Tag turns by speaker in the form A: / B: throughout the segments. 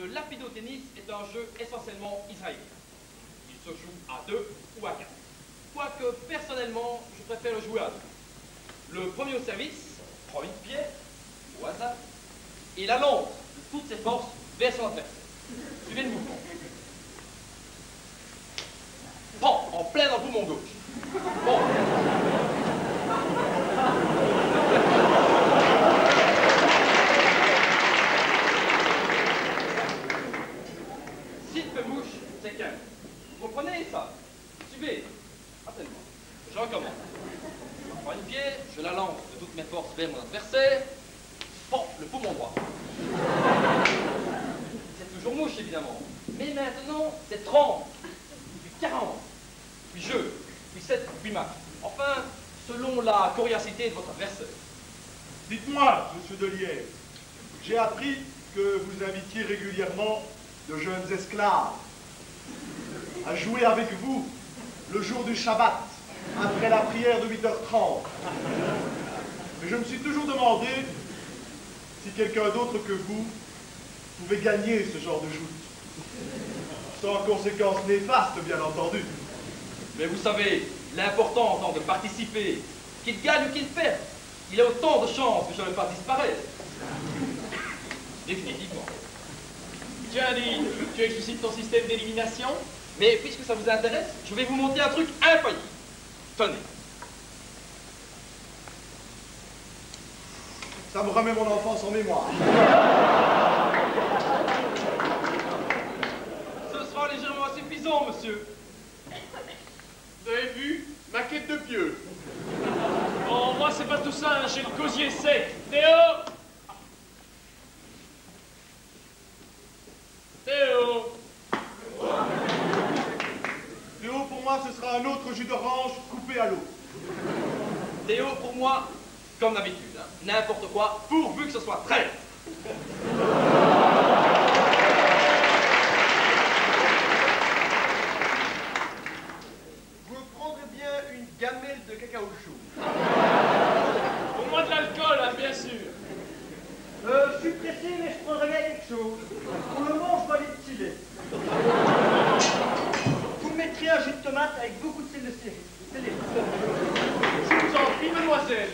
A: le lapido-tennis est un jeu essentiellement israélien. Il se joue à 2 ou à 4. Quoique, personnellement, je préfère le jouer à 2. Le premier au service prend une pierre, au hasard, et la lance de toutes ses forces vers son adversaire. Suivez le mouvement. Prends en plein dans le poumon gauche. Bon. S'il fait mouche, c'est qu'un. Vous comprenez ça? Suivez. Attends-moi. Je recommence. Je prends une pierre, je la lance de toutes mes forces vers mon adversaire. Bon, le poumon droit. C'est toujours mouche, évidemment. Mais maintenant, c'est 30, puis 40, puis jeu, puis 7, puis match. Enfin, selon la coriacité de votre adversaire.
B: Dites-moi, monsieur Delière, j'ai appris que vous invitiez régulièrement de jeunes esclaves à jouer avec vous le jour du Shabbat, après la prière de 8h30. Mais je me suis toujours demandé si quelqu'un d'autre que vous pouvait gagner ce genre de joute. Sans conséquences néfastes, bien entendu.
A: Mais vous savez, l'important en tant que participer, qu'il gagne ou qu'il perde, il a autant de chances que je ne fasse disparaître. Définitivement.
C: Tiens, dis, tu explicites ton système d'élimination?
A: Mais puisque ça vous intéresse, je vais vous montrer un truc infaillible. Tenez.
B: Ça me remet mon enfance en mémoire.
A: Ce sera légèrement insuffisant, monsieur.
C: Vous avez vu? Ma quête de pieux. Bon, moi, c'est pas tout ça, hein, j'ai le gosier sec. Théo! Théo!
B: Théo, pour moi, ce sera un autre jus d'orange coupé à l'eau.
A: Théo, pour moi, comme d'habitude, hein, n'importe quoi, pourvu que ce soit très.
D: Vous prendrez bien une gamelle de cacao chaud.
C: Pour moi, de l'alcool, hein, bien sûr.
D: Je suis pressé, mais je prendrai bien quelque chose. Pour le moment, je vais aller chiller. Vous me mettrez un jus de tomate avec beaucoup de sel de céleri.
C: Je vous en prie, mademoiselle.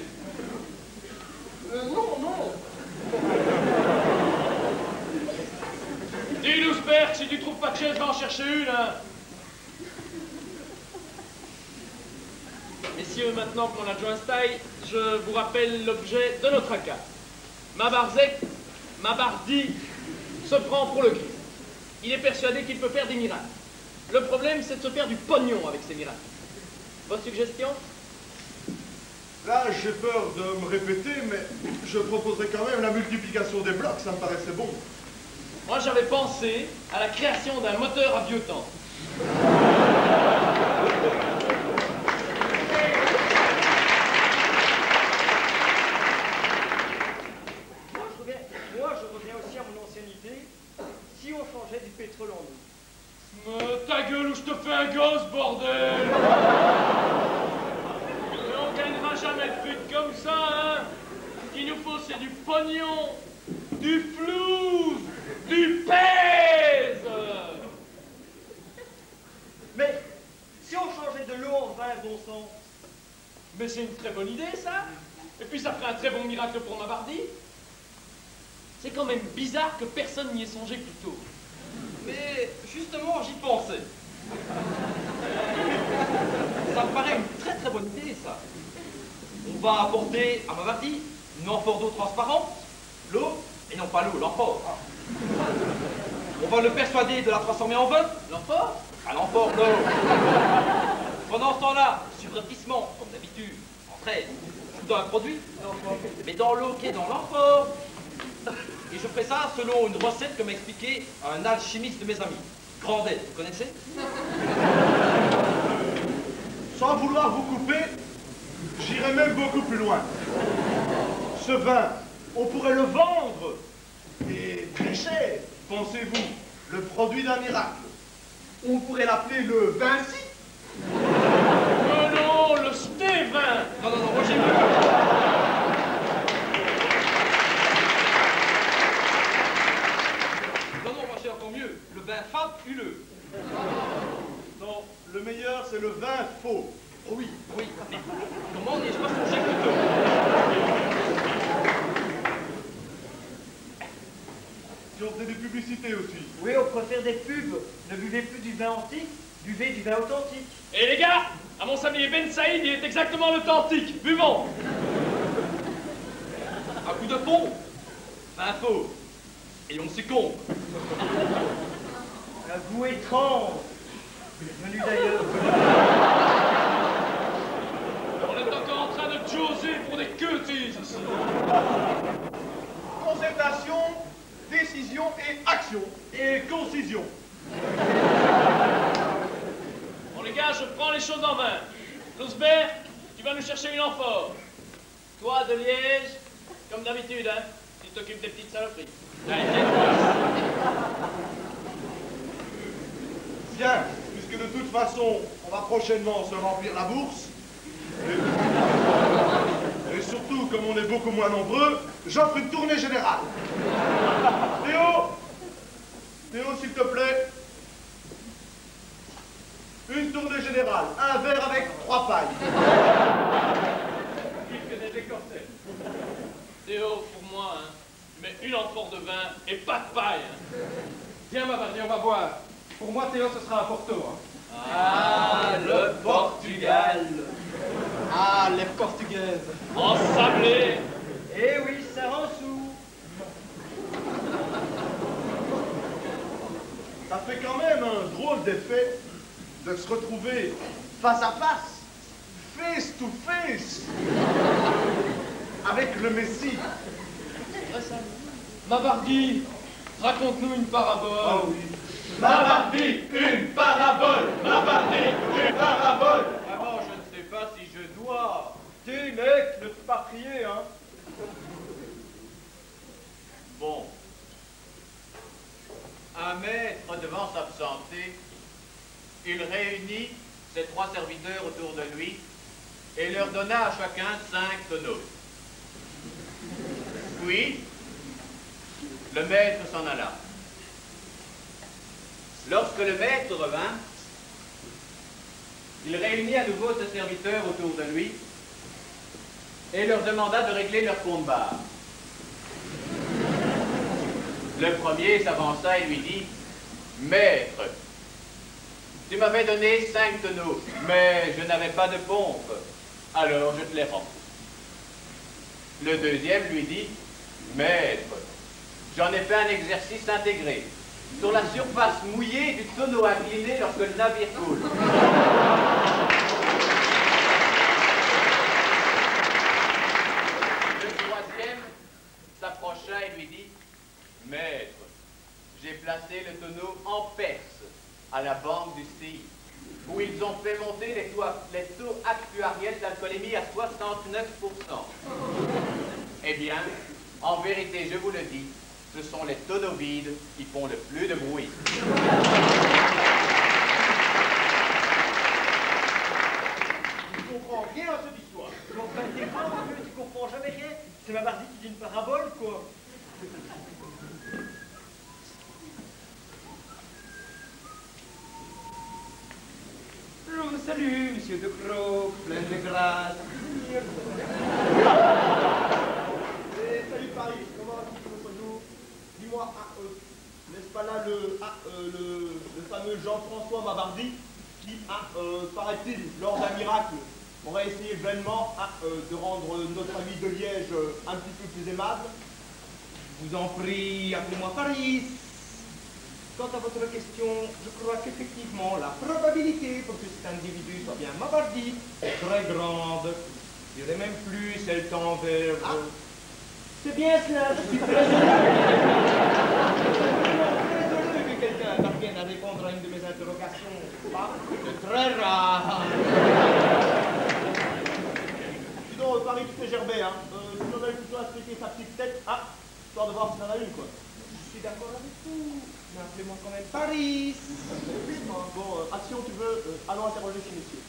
D: Non, non.
C: Dis, Lousberg, si tu trouves pas de chaise, va en chercher une, hein. Messieurs, maintenant que mon adjoint se taille, je vous rappelle l'objet de notre cas. Mabarzek, Mabardi, se prend pour le Christ. Il est persuadé qu'il peut faire des miracles. Le problème, c'est de se faire du pognon avec ces miracles. Vos suggestions?
B: Là, j'ai peur de me répéter, mais je proposerais quand même la multiplication des blocs, ça me paraissait bon.
C: Moi, j'avais pensé à la création d'un moteur à vieux temps.
D: Moi, je reviens aussi à mon ancienneté. Si on changeait du pétrole en eau.
C: Ta gueule ou je te fais un gosse, bordel! Mais on gagnera jamais de but comme ça, hein! Ce qu'il nous faut, c'est du pognon, du flouze, du pèse!
D: Mais si on changeait de l'eau en vin, bon sang.
C: Mais c'est une très bonne idée, ça! Et puis ça ferait un très bon miracle pour Mabardi. C'est quand même bizarre que personne n'y ait songé plus tôt.
A: Mais justement, j'y pensais. Ça me paraît une très très bonne idée, ça. On va apporter à Mabardi une amphore d'eau transparente, l'eau, et non pas l'eau, l'amphore. On va le persuader de la transformer en vin, l'amphore, à l'amphore d'eau. Pendant ce temps-là, subrepticement, comme d'habitude, en trade, je donne un produit, mais dans l'eau qui est dans l'amphore. Et je ferai ça selon une recette que m'a expliqué un alchimiste de mes amis. Grandet, vous connaissez?
B: Sans vouloir vous couper, j'irai même beaucoup plus loin. Ce vin, on pourrait le vendre, et très cher, pensez-vous, le produit d'un miracle. On pourrait l'appeler le Vinci.
C: Oh non, le Stévin!
A: Non, non, non, moi j'ai vu. Non, non, moi j'ai
B: le vin faux.
A: Oh oui, oui, mais comment n'y ai-je pas songé plus tôt?
B: Si on faisait des publicités aussi.
D: Oui, on préfère des pubs. Ne buvez plus du vin antique, buvez du vin authentique.
C: Et les gars, à mon sablier Ben Saïd, il est exactement l'authentique. Buvons.
A: Un coup de pont, vin faux, et on succombe.
D: Un goût étrange, venu d'ailleurs.
C: On est encore en train de joser pour des queuties ici.
B: Concertation, décision et action. Et concision.
C: Bon les gars, je prends les choses en main. Lousbert, tu vas nous chercher une amphore. Toi, de Liège, comme d'habitude, hein, tu t'occupes des petites saloperies. Allez, aide-moi.
B: Bien, puisque de toute façon, on va prochainement se remplir la bourse. Et surtout, comme on est beaucoup moins nombreux, j'offre une tournée générale. Théo, s'il te plaît. Une tournée générale. Un verre avec 3 pailles.
C: Il connaît des corsets. Théo, pour moi, hein, mais une amphore de vin et pas de paille. Hein.
A: Viens, Mavardi, on va boire. Pour moi, Théo, ce sera un Porto. Hein.
C: Ah, le
A: Portugal. Ah, les Portugaises.
C: ensablé.
D: Eh oui, ça rend sous.
B: Ça fait quand même un drôle d'effet de se retrouver face à face to face, avec le Messie.
C: Mavardi, raconte-nous une parabole.
B: Ah oui.
C: Mavardi, une parabole. Mavardi, une parabole.
A: Vraiment, je ne sais pas si je dois.
D: Tu mec, ne peux pas prier, hein.
A: Bon. Un maître devant s'absenter, il réunit ses 3 serviteurs autour de lui et leur donna à chacun 5 tonneaux. Puis, le maître s'en alla. Lorsque le maître revint, il réunit à nouveau ses serviteurs autour de lui et leur demanda de régler leur compte barre. Le premier s'avança et lui dit « Maître, tu m'avais donné 5 tonneaux, mais je n'avais pas de pompe, alors je te les rends. » Le deuxième lui dit « Maître, j'en ai fait un exercice intégré sur la surface mouillée du tonneau incliné lorsque le navire coule. » Le troisième s'approcha et lui dit « Maître, j'ai placé le tonneau en Perse, à la banque du Styx, où ils ont fait monter les taux actuariels d'alcoolémie à 69%. Eh bien, en vérité, je vous le dis, ce sont les tonneaux vides qui font le plus de bruit.
B: Je ne comprends rien à cette histoire.
D: Enfin, t'es pas mon vieux, tu comprends jamais rien. C'est Mavardi qui dit une parabole, quoi.
A: Je vous salue, monsieur de Croc, plein de grâce.
B: Salut Paris, comment vas-tu ce jour? Dis-moi, n'est-ce pas là le fameux Jean-François Mavardi qui, paraît-il, lors d'un miracle, aurait essayé vainement de rendre notre ami de Liège un petit peu plus aimable?
E: Je vous en prie, appelez-moi Paris. Quant à votre question, je crois qu'effectivement, la probabilité pour que cet individu soit bien Mavardi est très grande. Je dirais même plus, elle tend vers...
D: C'est bien cela, je suis très
E: Très heureux que quelqu'un parvienne à répondre à une de mes interrogations. Pas de très rare.
B: Dis donc, Paris, tu t'es gerbé, hein. Tu devrais plutôt expliquer sa petite tête, histoire de voir si ça en a une, quoi.
E: Je suis d'accord avec vous, mais appelez-moi quand même Paris.
B: Bon, action, tu veux, allons interroger ces messieurs.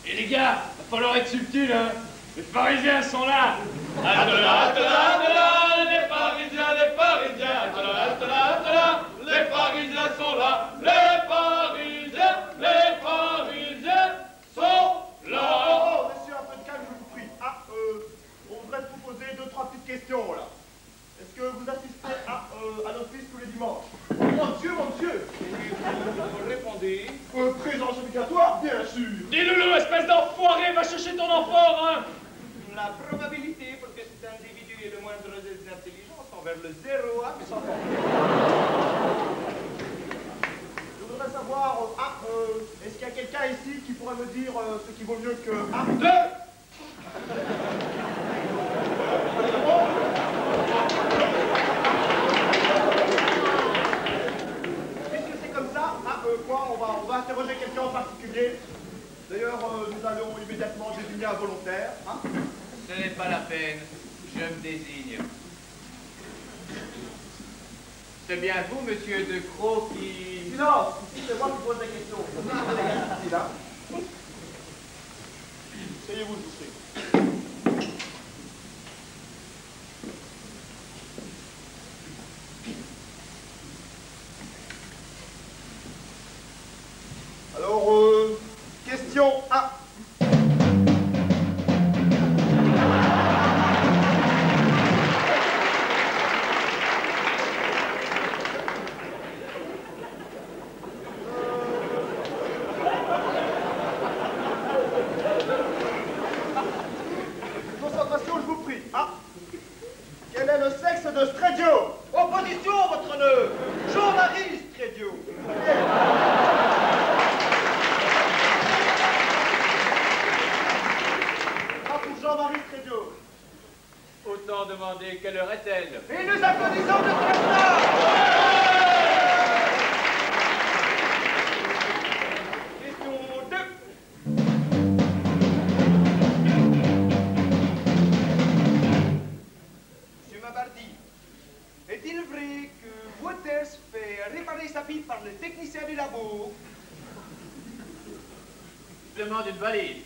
C: Et les gars, va falloir être subtil, hein. Les Parisiens sont là. Atela, atela, atela, les Parisiens, les Parisiens. Atela, atela, atela, les Parisiens sont là. Les Parisiens, les Parisiens.
B: petite question, là. Est-ce que vous assistez à l'office tous les dimanches? Mon Dieu!
E: Vous répondez.
B: Présence obligatoire, bien sûr.
C: Dis-le, espèce d'enfoiré, va chercher ton amphore, hein!
E: La probabilité pour que cet individu ait le moindre d'intelligence envers le zéro à 100.
B: Je voudrais savoir, est-ce qu'il y a quelqu'un ici qui pourrait me dire ce qui vaut mieux que Puisque c'est comme ça, on va interroger quelqu'un en particulier. D'ailleurs, nous allons immédiatement désigner un volontaire.
E: Ce n'est pas la peine, je me désigne. C'est bien vous, monsieur De Croo, qui...
B: Silence! Ici, c'est moi qui pose la question. Ici, là. Asseyez-vous, je vous prie. Alors, question A. Concentration, je vous prie. Quel est le sexe de Stredio?
A: Opposition, votre honneur. Jean-Marie Stredio.
B: Pour Jean-Marie Stredio.
E: Autant demander quelle heure est-elle?
A: Et nous applaudissons le président. Question 2. Monsieur Mabardi, est-il vrai que Waters fait réparer sa pipe par le technicien du labo?
E: Je demande une valise.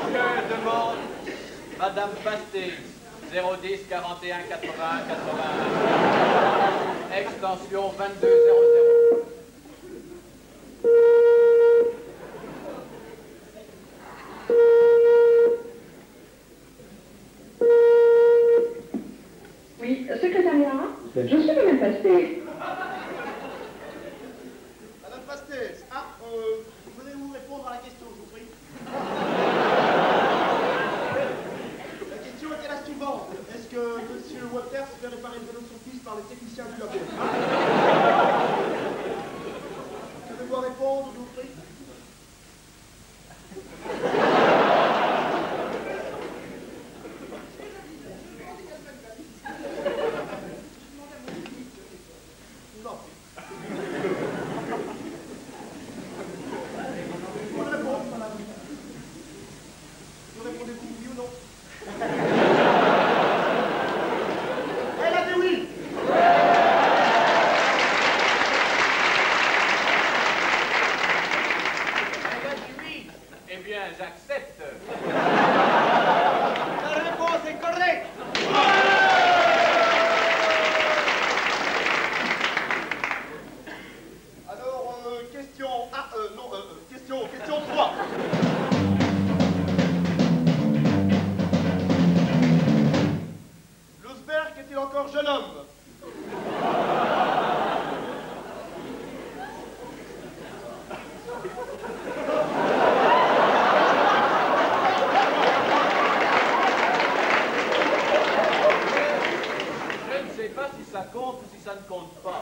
E: Je demande Madame Pasté, 010 41 80 80, extension 2200.
F: Oui, secrétariat, je suis Madame Pasté.
B: Madame Pasté, venez-vous répondre à la question, je vous prie. La question était la suivante. Est-ce que M. Waters fait réparer le vélo de son fils par les techniciens du labo? Pouvez-vous répondre, je vous prie? Non. Bonne réponse, madame. Vous répondez-vous oui ou non? Elle a dit oui.
E: Elle a dit oui. Eh bien, j'accepte.
A: La réponse est correcte.
B: Alors, question question 3. Lousberg est-il encore jeune homme?
E: Je ne sais pas si ça compte ou si ça ne compte pas.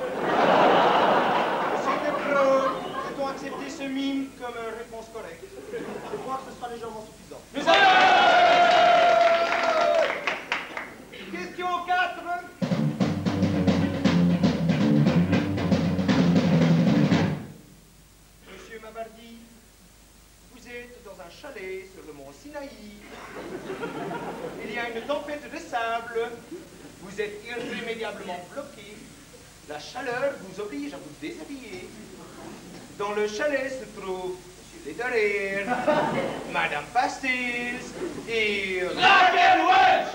A: Monsieur Despreaux, peut-on accepter ce mime comme réponse correcte?
B: Je crois que ce sera légèrement suffisant.
A: Question 4. Monsieur Mabardi, vous êtes dans un chalet sur le mont Sinaï. Il y a une tempête de sable. Vous êtes irrémédiablement bloqué. La chaleur vous oblige à vous déshabiller. Dans le chalet se trouve Monsieur Lederer, Madame Pastils et Raquel Welch.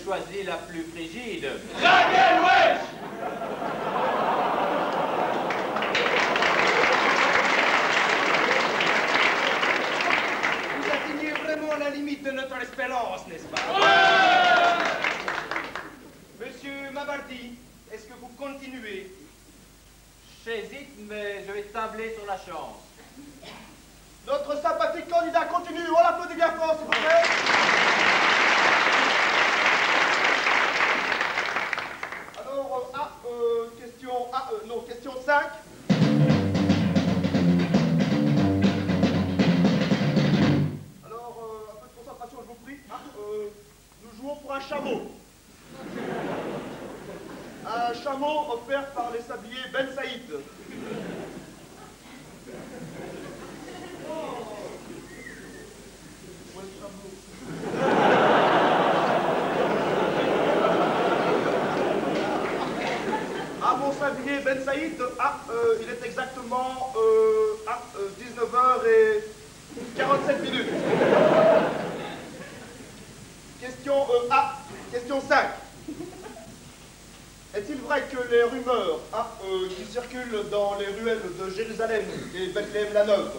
G: choisi la plus frigide.
A: Draguel, wesh!
E: Vous atteignez vraiment la limite de notre espérance, n'est-ce pas? Monsieur Mabardi, est-ce que vous continuez?
G: J'hésite, mais je vais tabler sur la chance.
B: Notre sympathique candidat continue. On l'applaudit bien fort, s'il vous plaît. Alors, question 5. Alors, un peu de concentration, je vous prie. Nous jouons pour un chameau. Un chameau offert par les sabliers Ben Saïd. Ah, mon sablier Ben Saïd, il est exactement 19h47 minutes. Question 5. Est-il vrai que les rumeurs qui circulent dans les ruelles de Jérusalem et Bethléem-la-Neuve,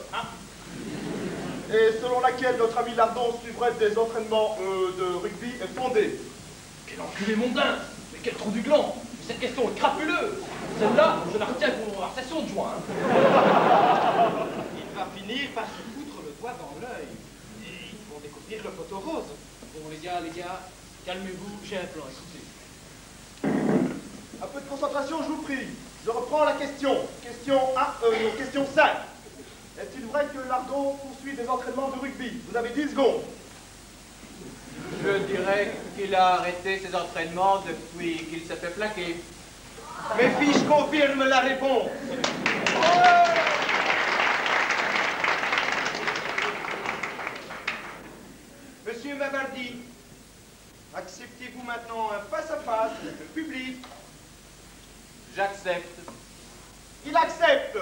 B: et selon laquelle notre ami Lardon suivrait des entraînements de rugby est fondée?
A: Quel enculé mondain! Mais quel trou du gland! Mais cette question est crapuleuse! Celle-là, je la retiens pour la session de juin.
E: Il va finir par se foutre le doigt dans l'œil. Et ils vont découvrir le poteau rose.
C: Bon, les gars, calmez-vous, j'ai un plan, écoutez.
B: Un peu de concentration, je vous prie. Je reprends la question. Question 5. Est-il vrai que Lardon poursuit des entraînements de rugby? Vous avez 10 secondes.
G: Je dirais qu'il a arrêté ses entraînements depuis qu'il s'est fait plaquer.
E: Mes fiches confirment la réponse. Monsieur Mabardi, acceptez-vous maintenant un face-à-face public?
G: J'accepte.
B: Il accepte.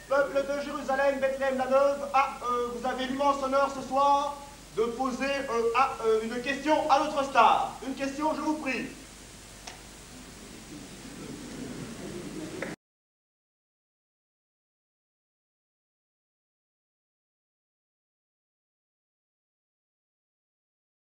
B: Peuple de Jérusalem, Bethléem-la-Neuve, vous avez l'immense honneur ce soir de poser une question à notre star. Une question, je vous prie.